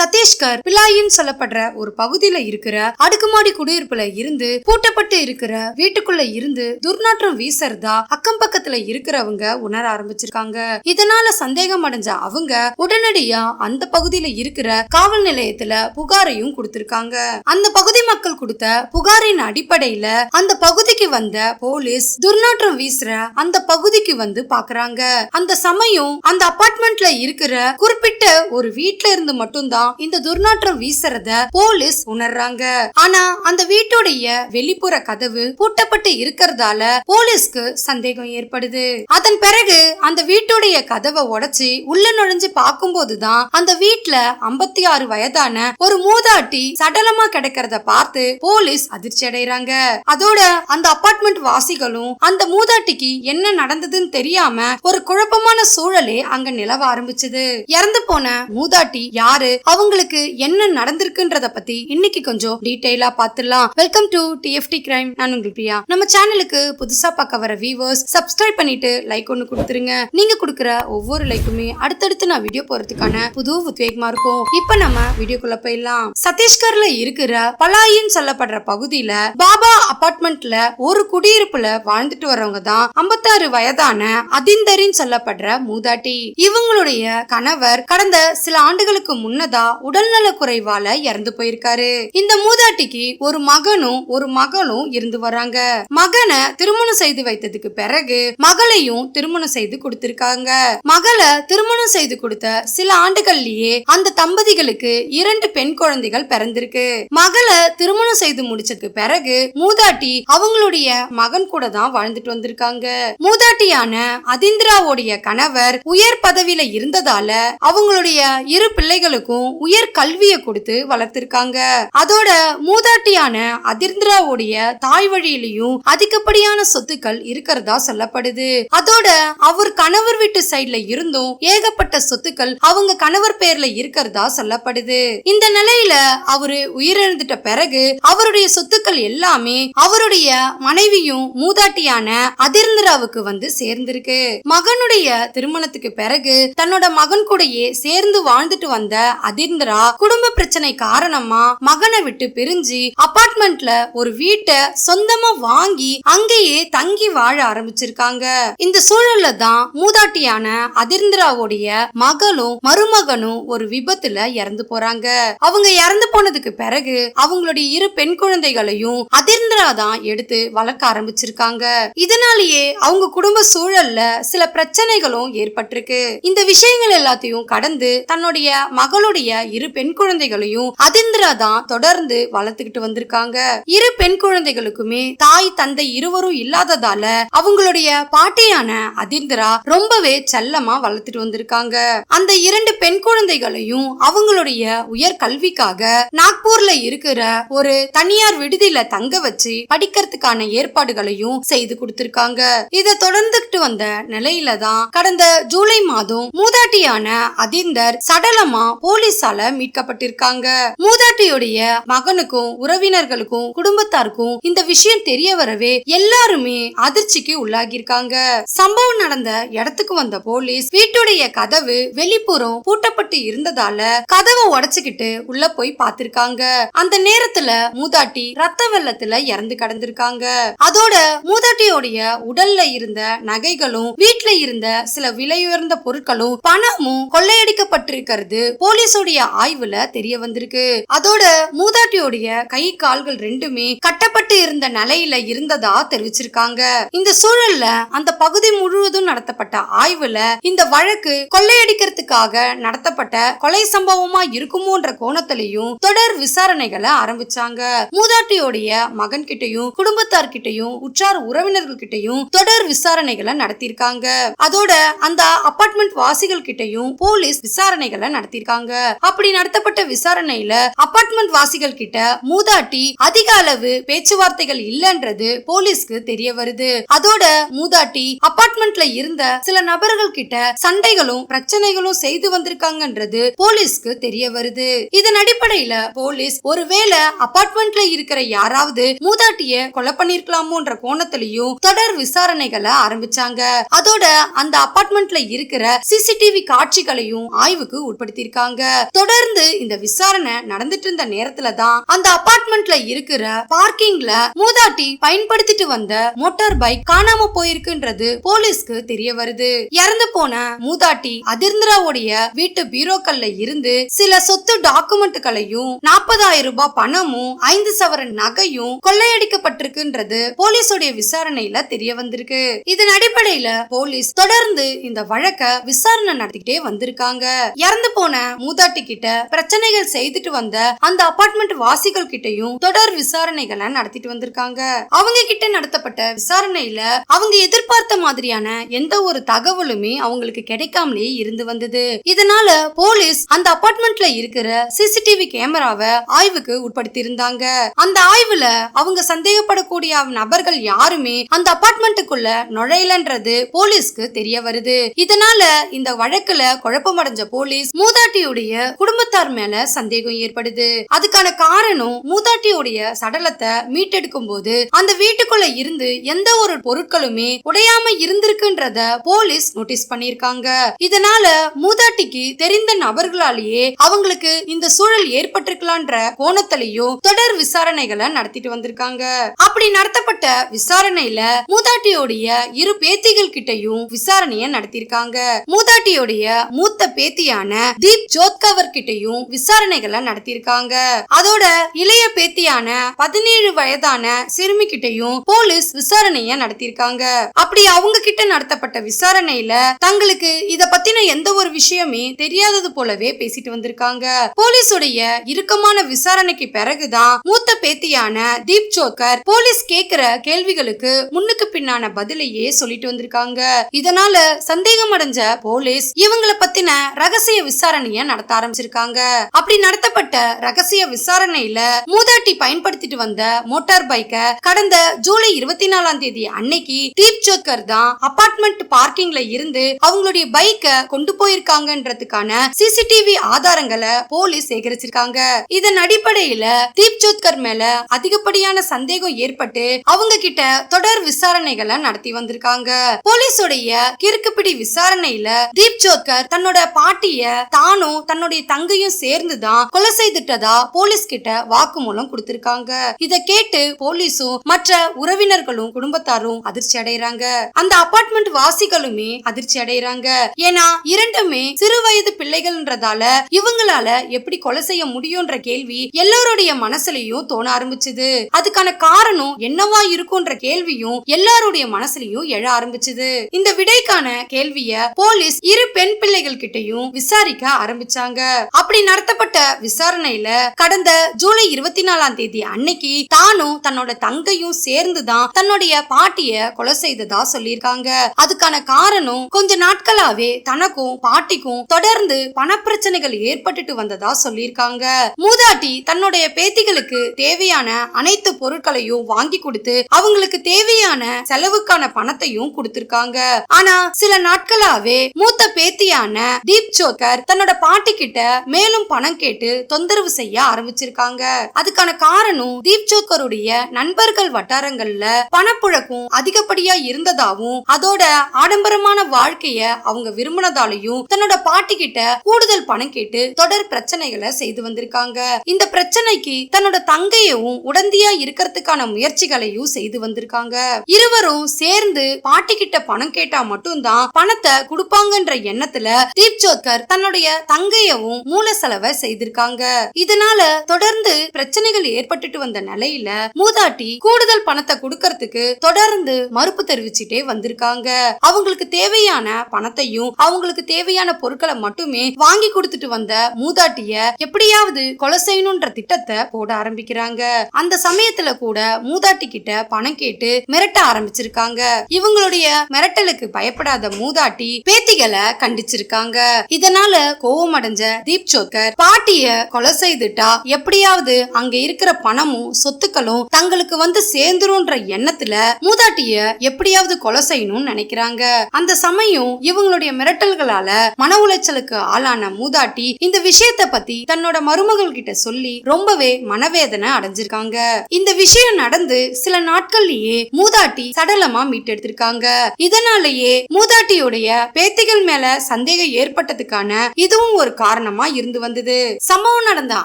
சத்தீஸ்கர் பிலாயின்னு சொல்லப்படுற ஒரு பகுதியில இருக்கிற அடுக்குமாடி குடியிருப்புல இருந்து பூட்டப்பட்டு இருக்கிற வீட்டுக்குள்ள இருந்து துர்நாற்றம் வீசறதா அக்கம் பக்கத்துல இருக்கிறவங்க உணர ஆரம்பிச்சிருக்காங்க. இதனால சந்தேகம் அடைஞ்ச அவங்க உடனடியா அந்த பகுதியில இருக்கிற காவல் நிலையத்துல புகாரையும் கொடுத்திருக்காங்க. அந்த பகுதி மக்கள் கொடுத்த புகாரின் அடிப்படையில அந்த பகுதிக்கு வந்த போலீஸ் துர்நாற்றம் வீசுற அந்த பகுதிக்கு வந்து பாக்குறாங்க. அந்த சமயம் அந்த அபார்ட்மெண்ட்ல இருக்கிற குறிப்பிட்ட ஒரு வீட்ல இருந்து மட்டும்தான் இந்த துர்நாற்றம் வீசுறத போலீஸ் உணர்றாங்க. ஆனா அந்த வீட்டுடைய வெளிப்புற கதவு பூட்டப்பட்டு இருக்கிறதால போலீஸ்க்கு சந்தேகம் ஏற்படுது. அதன் பிறகு அந்த வீட்டுடைய கதவை உடைச்சு உள்ள நுழைஞ்சு பார்க்கும் போதுதான் அந்த வீட்டுல 56 வயதான ஒரு மூதாட்டி சடலமா கிடக்கிறத பார்த்து போலீஸ் அதிர்ச்சி அடைறாங்க. அதோட அந்த அபார்ட்மெண்ட் வாசிகளும் அந்த மூதாட்டிக்கு என்ன நடந்ததுன்னு தெரியாம ஒரு குழப்பமான சூழலே அங்க நிலவ ஆரம்பிச்சது. இறந்து போன மூதாட்டி யாரு, அவங்களுக்கு என்ன நடந்திருக்குன்றத பத்தி இன்னைக்கு கொஞ்சம் டீடைலா பாத்துடலாம். Welcome to TFT crime. நான் உங்கள் பிரியா. நம்ம சேனலுக்கு புதுசா பார்க்க வர வியூவர்ஸ் சப்ஸ்கிரைப் பண்ணிட்டு லைக் ஒன்னு கொடுத்துருங்க. நீங்க கொடுக்குற ஒவ்வொரு லைக்குமே அடுத்தடுத்து நான் வீடியோ போறதுக்கான புது உத்வேகமா இருக்கும். இப்ப நம்ம வீடியோக்குள்ள போயிடலாம். சத்தீஸ்கர்ல இருக்கிற பலாயின்னு சொல்லப்படுற பகுதியில பாபா அபார்ட்மெண்ட்ல ஒரு குடியிருப்புல வாழ்ந்துட்டு வரவங்க தான் 56 வயதான அதிந்தரின்னு சொல்லப்படுற மூதாட்டி. இவங்களுடைய கணவர் கடந்த சில ஆண்டுகளுக்கு முன்னதா உடல்நல குறைவால இறந்து போயிருக்காரு. இந்த மூதாட்டிக்கு ஒரு மகனும் ஒரு மகளும் இருந்து வராங்க. மகனை திருமணம் செய்து வைத்ததுக்கு பிறகு மகளையும் திருமணம் செய்து கொடுத்திருக்காங்க. மகளை திருமணம் செய்து கொடுத்த சில ஆண்டுகள்லயே அந்த தம்பதிகளுக்கு 2 பெண் குழந்தைகள் பிறந்திருக்கு. மகளை திருமணம் செய்து முடிச்சதுக்கு பிறகு மூதாட்டி அவங்களுடைய மகன் கூட தான் வாழ்ந்துட்டு வந்திருக்காங்க. மூதாட்டியான அதிந்திராவுடைய கணவர் உயர் பதவியில இருந்ததால அவங்களுடைய 2 பிள்ளைகளுக்கும் உயர் கல்வியை கொடுத்து வளர்த்திருக்காங்க. அதோட மூதாட்டியான அதிந்திராவுடைய தாய் வழியிலையும் அதிகப்படியான சொத்துக்கள் இருக்கிறதா சொல்லப்படுது. அதோட அவர் கணவர் வீட்டு சைட்ல இருந்தும் ஏகப்பட்ட சொத்துக்கள் அவங்க கணவர் பேர்ல இருக்கிறதா சொல்லப்படுது. இந்த நிலையில அவரு உயிரிழந்துட்ட பிறகு அவருடைய சொத்துக்கள் எல்லாமே அவருடைய மனைவியும் மூதாட்டியான அதிந்திராவுக்கு வந்து சேர்ந்திருக்கு. மகனுடைய திருமணத்துக்கு பிறகு தன்னோட மகன் கூடயே சேர்ந்து வாழ்ந்துட்டு வந்த அதிந்திரா குடும்ப பிரச்சனை காரணமா மகனை விட்டு பிரிஞ்சு அபார்ட்மெண்ட்ல ஒரு வீட்டை சொந்தமா வாங்கி அங்கேயே தங்கி வாழ ஆரம்பிச்சிருக்காங்க. இந்த சூழல்ல தான் மூதாட்டியான அதிந்திராவுடைய மகளும் மருமகனும் ஒரு விபத்துல இறந்து போறாங்க. அவங்க இறந்து போனதுக்கு பிறகு அவங்களுடைய 2 பெண் குழந்தைகளையும் அதிந்திரா தான் எடுத்து வளர்க்க ஆரம்பிச்சிருக்காங்க. இதனாலேயே அவங்க குடும்ப சூழல்ல சில பிரச்சனைகளும் ஏற்பட்டிருக்கு. இந்த விஷயங்கள் எல்லாத்தையும் கடந்து தன்னுடைய மகளுடைய 2 பெண் குழந்தைகளையும் அதிந்திரா தான் தொடர்ந்து வளர்த்துக்கிட்டு வந்திருக்காங்க. 2 பெண் குழந்தைகளுக்குமே தாய் தந்தை இருவரும் இல்லாததால அவங்களுடைய பாட்டியான அதிந்திரா ரொம்பவே செல்லமா வளர்த்துட்டு வந்திருக்காங்க. அந்த 2 பெண் குழந்தைகளையும் அவங்களுடைய உயர் கல்விக்காக நாக்பூர்ல இருக்கிற ஒரு தனியார் விடுதியில தங்க வச்சு படிக்கிறதுக்கான ஏற்பாடுகளையும் செய்து கொடுத்திருக்காங்க. இதை தொடர்ந்துட்டு வந்த நிலையில தான் கடந்த ஜூலை மாதம் மூதாட்டியான அதிந்தர் சடலமா போலீசால மீட்கப்பட்டிருக்காங்க. மூதாட்டியுடைய மகனுக்கும் உறவினர்களுக்கும் குடும்பத்தாருக்கும் இந்த விஷயம் தெரிய வரவே எல்லாருமே அதிர்ச்சிக்கு உள்ளாகியிருக்காங்க. சம்பவம் நடந்த இடத்துக்கு வந்த போலீஸ் வீட்டுடைய கதவு வெளிப்புறம் பூட்டப்பட்டு இருந்ததால கதவை உடைச்சுக்கிட்டு உள்ள போய் பார்த்திருக்காங்க. அந்த நேரத்துல மூதாட்டி ரத்த வெள்ளத்துல இறந்து கிடந்திருக்காங்க. அதோட மூதாட்டியோடைய உடல்ல இருந்த நகைகளும் வீட்டுல இருந்த சில விலையுயர்ந்த பொருட்களும் பணமும் கொள்ளையடிக்கப்பட்டிருக்கிறது போலீஸோடைய ஆய்வுல தெரிய வந்திருக்கு. அதோட மூதாட்டியோடைய கை கால்கள் 2மே கட்டப்பட்டு இருந்த நிலையில இருந்ததா தெரிவிச்சிருக்காங்க. இந்த சூழல்ல அந்த பகுதி முழுவதும் நடத்தப்பட்ட ஆய்வுல இந்த வழக்கு கொள்ளையடிக்கிறதுக்காக நடத்தப்பட்ட கொலை சம்பவமா இருக்குமோன்ற கோணத்திலையும் தொடர் விசாரணைகளை ஆரம்பிச்சாங்க. மூதாட்டியோடைய மகன் கிட்டையும் குடும்பத்தார்கிட்டையும் உற்றார் உறவினர்கள் கிட்டையும் தொடர் விசாரணைகளை நடத்திருக்காங்க. அதோட அந்த அபார்ட்மெண்ட் வாசிகள் கிட்டையும் போலீஸ் விசாரணைகளை நடத்திருக்காங்க. அப்படி நடத்தப்பட்ட விசாரணையில அபார்ட்மெண்ட் வாசிகள் கிட்ட மூதாட்டி அதிக அளவு பேச்சுவார்த்தைகள் இல்லன்றது போலீஸ்க்கு தெரிய வருது. அதோட மூதாட்டி அபார்ட்மெண்ட்ல இருந்த சில நபர்கள் கிட்ட சண்டைகளும் பிரச்சனைகளும் செய்து வந்திருக்காங்கன்றது போலீஸ்க்கு தெரிய வருது. இதன் அடிப்படையில போலீஸ் ஒருவேளை அபார்ட்மெண்ட்ல இருக்கிற யாராவது மூதாட்டிய கொலை பண்ணிருக்கலாமோன்ற கோணத்திலையும் தொடர் விசாரணைகளை ஆரம்பிச்சாங்க. அதோட அந்த அபார்ட்மெண்ட்ல இருக்கிற CCTV காட்சிகளையும் ஆய்வுக்கு உட்படுத்திருக்காங்க. தொடர்ந்து இந்த விசாரணை நடந்துட்டு இருந்த நேரத்துல தான் அந்த அபார்ட்மெண்ட்ல இருக்கிற பார்க்கிங்ல மூதாட்டி பயன்படுத்திட்டு வந்த மோட்டார் பைக் காணாம போயிருக்குன்றது போலீஸ்க்கு தெரிய வருது. இறந்து போன மூதாட்டி அதிர்ந்திராவுடைய வீட்டு பீரோக்கள்ல இருந்து சில சொத்து டாக்குமெண்ட்களையும் 40,000 ரூபாய் பணமும் 5 சவரன் நகையும் கொள்ளையடிக்கப்பட்டிருக்குன்றது போலீஸோடைய விசாரணையில தெரிய வந்திருக்கு. இதன் அடிப்படையில போலீஸ் தொடர்ந்து இந்த வழக்க விசாரணை நடத்திட்டே வந்திருக்காங்க. இறந்து போன மூதாட்டி கிட்ட பிரச்சனைகள் செய்துட்டு வந்த அந்த அபார்ட்மெண்ட் வாசிகள் கிட்டையும் தொடர் விசாரணைகளை நடத்திட்டு வந்திருக்காங்க. அவங்க கிட்ட நடத்தப்பட்ட விசாரணையில அவங்க எதிர்பார்த்த மாதிரியான எந்த ஒரு தகவலுமே அவங்களுக்கு கிடைக்காமலே இருந்து வந்தது. இதனால போலீஸ் அந்த அபார்ட்மெண்ட்ல இருக்கிற சிசிடிவி கேமராவை ஆய்வுக்கு உட்படுத்தி இருந்தாங்க. அந்த ஆய்வுல அவங்க சந்தேகப்படக்கூடிய நபர்கள் யாருமே அந்த அபார்ட்மெண்ட்டுக்குள்ள நுழையலன்றது போலீஸ்க்கு தெரிய வருது. இதனால இந்த வழக்குல குழப்பமடைஞ்ச போலீஸ் மூதாட்டியுடைய குடும்பத்தார் மேல சந்தேகம் ஏற்படுது. அதுக்கான காரணம் மூதாட்டியுடைய சடலத்தை மீட்டெடுக்கும் போது அந்த வீட்டுக்குள்ள இருந்து எந்த ஒரு பொருட்களுமே உடையாம இருந்திருக்குன்றத போலீஸ் நோட்டீஸ் பண்ணிருக்காங்க. இதனால மூதாட்டிக்கு தெரிந்த நபர்களாலேயே அவங்களுக்கு இந்த சூழல் ஏற்பட்டிருக்கலான்ற கோணத்திலையும் தொடர் விசாரணைகளை நடத்திட்டு வந்திருக்காங்க. அப்படி நடத்தப்பட்ட விசாரணையில மூதாட்டியோடைய இரு பேத்திகள் கிட்டையும் விசாரணைய நடத்திருக்காங்க. மூதாட்டியோடைய மூத்த பேத்தியான தீப் ஜோத்கவர் கிட்டையும் விசாரணைகளை நடத்திருக்காங்க. அதோட இளைய பேத்தியான 17 வயதான சிறுமி கிட்டையும் போலீஸ் விசாரணைய நடத்திருக்காங்க. அப்படி அவங்க கிட்ட நடத்தப்பட்ட விசாரணையில தங்களுக்கு இத பத்தின எந்த ஒரு விஷயமே தெரியாதது போலவே பேசிட்டு வந்திருக்காங்க. போலீஸுடைய இறுக்கமான விசாரணைக்கு பிறகுதான் மூத்த பேத்தியான தீப் ஜோத்கர் போலீஸ் கேக்குற கேள்விகளுக்கு முன்னுக்கு பின்னான பதிலையே சொல்லிட்டு வந்திருக்காங்க. இதனால சந்தேகம் அடைஞ்ச போலீஸ் இவங்களை பத்தின ரகசிய விசாரணைய நடத்த ஆரம்பிச்சிருக்காங்க. அப்படி நடத்தப்பட்ட ரகசிய விசாரணையில மூதாட்டி பயன்படுத்திட்டு வந்த மோட்டார் பைக்க கடந்த ஜூலை 24ஆம் தேதி அன்னைக்கு தீப் ஜோத்கர் தான் அபார்ட்மெண்ட் பார்க்கிங்ல இருந்து அவங்களுடைய பைக்க கொண்டு போயிருக்காங்கன்றதுக்கான சிசிடிவி ஆதாரங்களை போலீஸ் சேகரிச்சிருக்காங்க. இதன் அடிப்படையில தீப் ஜோத்கர் மேல அதிகப்படியான சந்தேகம் ஏற்பட்டு அவங்க கிட்ட தொடர் விசாரணைகளை நடத்தி வந்திருக்காங்க. போலீஸோடைய கிறுக்குப்பிடி விசாரணையில தீப் ஜோத்கர் தன்னோட பாட்டிய தானும் தன்னுடைய தங்கையும் சேர்ந்துதான் கொலை செய்துட்டதா போலீஸ் கிட்ட வாக்குமூலம் கொடுத்திருக்காங்க. இத கேட்டு போலீஸும் மற்ற உறவினர்களும் குடும்பத்தாரும் அதிர்ச்சி அடைறாங்க. அந்த அபார்ட்மெண்ட் வாசிகளுமே அதிர்ச்சி அடைறாங்க. ஏன்னா இரண்டுமே சிறு வயது பிள்ளைகள்ன்றதால இவங்களால எப்படி கொலை செய்ய முடியும்ன்ற கேள்வி எல்லாருடைய மனசுலயும் தோண ஆரம்பிச்சது. அதுக்கான காரணம் என்னவா இருக்கும்ன்ற கேள்வியும் எல்லாருடைய மனசுலயும் எழ ஆரம்பிச்சது. இந்த விடைக்கான கேள்விய போலீஸ் இரு பெண் பிள்ளைகள் கிட்டையும் விசாரிக்க ஆரம்பிச்சாங்க. அப்படி நடத்தப்பட்ட விசாரணையில கடந்த ஜூலை 24ஆம் தேதி அன்னைக்கு தானும் தன்னோட தங்கையும் சேர்ந்துதான் தன்னுடைய பாட்டிய கொலை செய்ததா சொல்லியிருக்காங்க. அதுக்கான காரணம் கொஞ்ச நாட்களாவே தனக்கும் பாட்டிக்கும் தொடர்ந்து பணப்பிரச்சனைகள் ஏற்பட்டுட்டு வந்ததா சொல்லியிருக்காங்க. மூதாட்டி தன்னுடைய பேத்திகளுக்கு தேவையான அனைத்து பொருட்களையும் வாங்கி கொடுத்து அவங்களுக்கு தேவையான செலவுக்கான பணத்தையும் கொடுத்திருக்காங்க. ஆனா சில நாட்களாவே மூத்த பேத்தியான தீப் ஜோத்கர் தன்னோட பாட்டி கிட்ட மேலும் பணம் கேட்டு தொந்தரவு செய்ய ஆரம்பிச்சிருக்காங்க. அதுக்கான காரணம் தீப் ஜோத்கருடைய நண்பர்கள் வட்டாரங்கள்ல பணப்புழக்கம் அதிகப்படியா இருந்ததாவும் அதோட ஆடம்பரமான வாழ்க்கைய அவங்க விரும்பினதாலையும் தன்னோட பாட்டி கிட்ட கூடுதல் பணம் கேட்டு தொடர் பிரச்சனைகளை செய்து வந்திருக்காங்க. இந்த பிரச்சனைக்கு தன்னோட தங்கையும் உடந்தையா இருக்கிறதுக்கான முயற்சிகளையும் செய்து வந்திருக்காங்க. இருவரும் சேர்ந்து பாட்டி கிட்ட பணம் கேட்டா மட்டும்தான் பணத்தை கொடுப்பாங்கன்ற எண்ணத்துல தீப் ஜோத்கர் தன்னுடைய தங்கையவும் மூல செலவை செய்திருக்காங்க. இதனால தொடர்ந்து பிரச்சனைகள் ஏற்பட்டுட்டு வந்த நிலையில மூதாட்டி கூடுதல் பணத்தை கொடுக்கறதுக்கு தொடர்ந்து மறுப்பு தெரிவிச்சுட்டே வந்திருக்காங்க. அவங்களுக்கு தேவையான பணத்தையும் அவங்களுக்கு தேவையான பொருட்களை மட்டுமே வாங்கி கொடுத்துட்டு வந்த மூதாட்டிய எப்படியாவது கொலை செய்யணும்ன்ற திட்டத்தை போட ஆரம்பிக்கிறாங்க. அந்த சமயத்துல கூட மூதாட்டி கிட்ட பணம் கேட்டு மிரட்ட ஆரம்பிச்சிருக்காங்க. இவங்களுடைய மிரட்டலுக்கு பயப்படாத மூதாட்டி பேத்திகளை கண்டிச்சிருக்காங்க. இதனால கோவம் அடைஞ்ச தீப் ஜோத்கர் பாட்டிய கொலை செய்துட்டா எப்படியாவது அங்க இருக்கிற பணமும் சொத்துக்களும் தங்களுக்கு வந்து சேர்ந்துரும்ன்ற எண்ணத்துல மூதாட்டிய எப்படியாவது கொலை செய்யணும்னு நினைக்கிறாங்க. அந்த சமயம் இவங்களுடைய மிரட்டல்களால மன உளைச்சலுக்கு ஆளான மூதாட்டி இந்த விஷயத்தை பத்தி தன்னோட மருமகள் கிட்ட சொல்லி ரொம்பவே மனவேதனை அடைஞ்சிருக்காங்க. இந்த விஷயம் நடந்து சில நாட்கள்லயே மூதாட்டி சடலமா மீட்டெடுத்திருக்காங்க. இதனாலேயே மூதாட்டியுடைய பேத்திகள் மேல சந்தேகம் ஏற்பட்டதுக்கான இதுவும் ஒரு காரணம் காரணமா இருந்து வந்தது. சம்பவம் நடந்த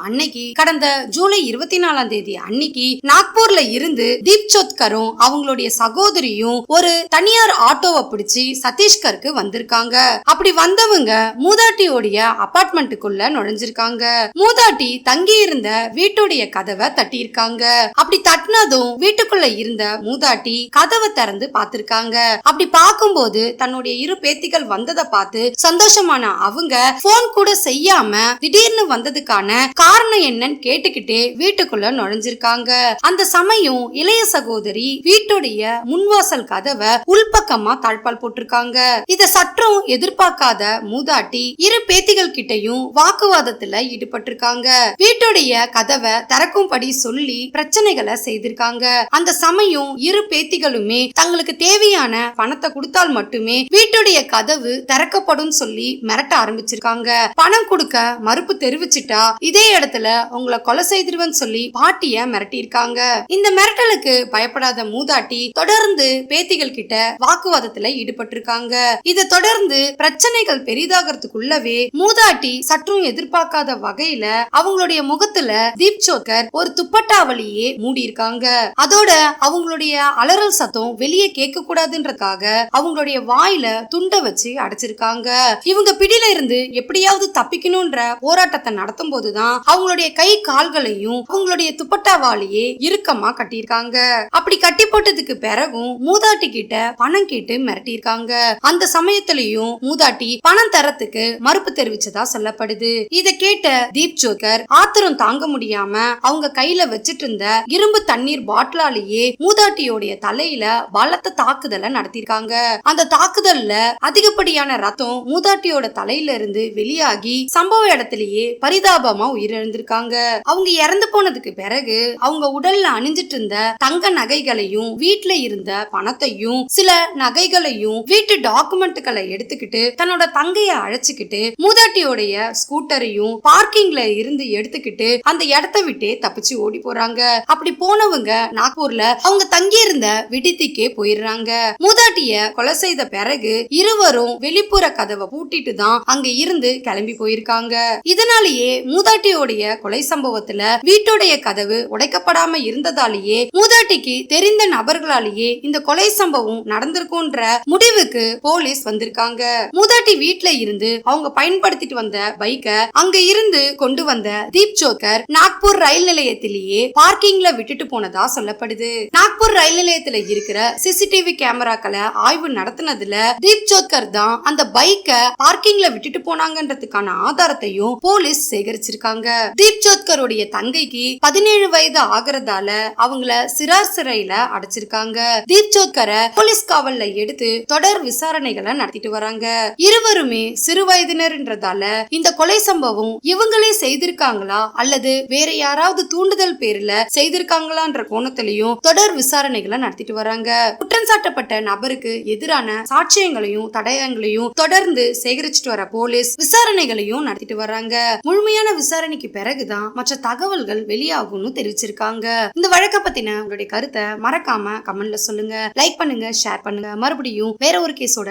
அன்னைக்கு கடந்த ஜூலை 24ஆம் தேதி அன்னைக்கு நாக்பூர்ல இருந்து தீப்சோத்கரும் அவங்களுடைய சகோதரியும் ஒரு தனியார் ஆட்டோவை பிடிச்சி சத்தீஸ்கருக்கு வந்திருக்காங்க. அப்படி வந்தவங்க மூதாட்டியோடைய அபார்ட்மெண்ட்டுக்குள்ள நுழைஞ்சிருக்காங்க. மூதாட்டி தங்கி இருந்த வீட்டுடைய கதவை தட்டி இருக்காங்க. அப்படி தட்டினதும் வீட்டுக்குள்ள இருந்த மூதாட்டி கதவை திறந்து பார்த்திருக்காங்க. அப்படி பார்க்கும்போது தன்னுடைய இரு பேத்திகள் வந்ததை பார்த்து சந்தோஷமான அவங்க போன் கூட செய்யாம திடீர்னு வந்ததுக்கான காரணம் என்னன்னு கேட்டுக்கிட்டே வீட்டுக்குள்ள நுழைஞ்சிருக்காங்க. அந்த சமயம் இளைய சகோதரி வீட்டுடைய முன்வாசல் கதவை உள்பக்கமா தாழ்பால் போட்டிருக்காங்க. இத சற்றும் எதிர்பார்க்காத மூதாட்டி இரு பேத்திகள் கிட்டையும் வாக்குவாதத்துல ஈடுபட்டிருக்காங்க. வீட்டுடைய கதவை திறக்கும்படி சொல்லி பிரச்சனைகளை செய்திருக்காங்க. அந்த சமயம் இரு பேத்திகளுமே தங்களுக்கு தேவையான பணத்தை கொடுத்தால் மட்டுமே வீட்டுடைய கதவு திறக்கப்படும் சொல்லி மிரட்ட ஆரம்பிச்சிருக்காங்க. பணம் கொடுக்க மறுப்பு தெரிவிச்சிட்டா இதே இடத்துல உங்களை கொலை செய்திருவன்னு சொல்லி பாட்டிய மிரட்டி இருக்காங்க. இந்த மிரட்டலுக்கு பயப்படாத மூதாட்டி தொடர்ந்து பேத்திகள் கிட்ட வாக்குவாதத்துல ஈடுபட்டிருக்காங்க. இதை தொடர்ந்து பிரச்சனைகள் பெரிதாகிறதுக்குள்ளவே மூதாட்டி சற்றும் எதிர்பார்க்காத வகையில அவங்களுடைய முகத்துல தீப்சோத்கர் ஒரு துப்பட்டாவளியே மூடி இருக்காங்க. அதோட அவங்களுடைய அலறல் சத்தம் வெளியே கேட்க கூடாதுன்றதுக்காக அவங்களுடைய வாயில துண்டை வச்சு அடைச்சிருக்காங்க. இவங்க பிடியில இருந்து எப்படியாவது தப்பிக்கணும்ன்ற போராட்டத்தை நடத்தும் போதுதான் அவங்களுடைய கை கால்களையும் அவங்களுடைய துப்பட்டாவாலேயே இறுக்கமா கட்டியிருக்காங்க. அப்படி கட்டி போட்டதுக்கு பிறகும் மூதாட்டி கிட்ட பணம் கேட்டு மிரட்டியிருக்காங்க. அந்த சமயத்திலையும் மூதாட்டி பணம் தரத்துக்கு மறுப்பு தெரிவிச்சதா சொல்லப்படுது. இத கேட்ட தீப்சோத்கர் ஆத்திரம் தாங்க முடியாம அவங்க கையில வச்சிட்டு இருந்த இரும்பு தண்ணீர் பாட்டிலாலேயே மூதாட்டியோடைய தலையில பலத்த தாக்குதலை நடத்திருக்காங்க. அந்த தாக்குதல்ல அதிகப்படியான ரத்தம் மூதாட்டியோட தலையில இருந்து வெளியாகி சம்பவ இடத்திலேயே பரிதாபமா உயிரிழந்திருக்காங்க. அவங்க இறந்து போனதுக்கு பிறகு அவங்க உடல்ல அணிஞ்சிட்டு இருந்த தங்க நகைகளையும் வீட்டுல இருந்த பணத்தையும் சில நகைகளையும் வீட்டு டாக்குமெண்ட்களை எடுத்துக்கிட்டு தன்னோட தங்கைய அழைச்சுக்கிட்டு மூதாட்டியோடைய ஸ்கூட்டரையும் பார்க்கிங்ல இருந்து எடுத்துக்கிட்டு அந்த இடத்தை விட்டே தப்பிச்சு ஓடி போறாங்க. அப்படி போனவங்க நாக்பூர்ல அவங்க தங்கி இருந்த விடுதிக்கே போயிடுறாங்க. மூதாட்டிய கொலை செய்த பிறகு இருவரும் வெளிப்புற கதவை பூட்டிட்டு தான் அங்க இருந்து கிளம்பி போயிருக்காங்க. இதனாலேயே மூதாட்டியோடைய கொலை சம்பவத்துல வீட்டுடைய கதவு உடைக்கப்படாம இருந்ததாலேயே மூதாட்டிக்கு தெரிந்த நபர்களாலேயே இந்த கொலை சம்பவம் நடந்திருக்கும்ன்ற முடிவுக்கு போலீஸ் வந்திருக்காங்க. மூதாட்டி வீட்டுல இருந்து அவங்க பயன்படுத்திட்டு வந்த பைக்க அங்க இருந்து கொண்டு வந்த தீப்சோத்கர் நாக்பூர் ரயில் நிலையத்திலேயே பார்க்கிங்ல விட்டுட்டு போனதா சொல்லப்படுது. நாக்பூர் ரயில் நிலையத்துல இருக்கிற சிசிடிவி கேமராக்களை ஆய்வு நடத்தினதுல தீப்சோத்கர் தான் அந்த பைக்க பார்க்கிங்ல விட்டுட்டு போனாங்கன்றதுக்கான ஆதாரத்தையும் போலீஸ் சேகரிச்சிருக்காங்க. தீப்சோத்கருடைய தங்கைக்கு 17 வயது ஆகிறதால அவங்கள சிறார் சிறையில அடைச்சிருக்காங்க. தீப்சோத்கரை போலீஸ் காவல்ல எடுத்து தொடர் விசாரணைகளை நடத்திட்டு வராங்க. இருவருமே சிறு வயதினர்ன்றதால இந்த கொலை சம்பவம் இவங்களே செய்திருக்காங்களா அல்லது வேற யாராவது தூண்டுதல் பேர்ல செய்திருக்காங்களான்ற கோணத்திலையும் தொடர் விசாரணைகளை நடத்திட்டு வராங்க. குற்றம் சாட்டப்பட்ட நபருக்கு எதிரான சாட்சியங்களையும் தடயங்களையும் தொடர்ந்து சேகரிச்சுட்டு வர போலீஸ் விசாரணைகளையும் நடத்திட்டு வராங்க. முழுமையான விசாரணைக்கு பிறகுதான் மற்ற தகவல்கள் வெளியாகும்னு தெரிவிச்சிருக்காங்க. இந்த வழக்க பத்தின உங்களுடைய கருத்தை மறக்காம கமெண்ட்ல சொல்லுங்க. லைக் பண்ணுங்க, ஷேர் பண்ணுங்க. மறுபடியும் வேற ஒரு கேஸோட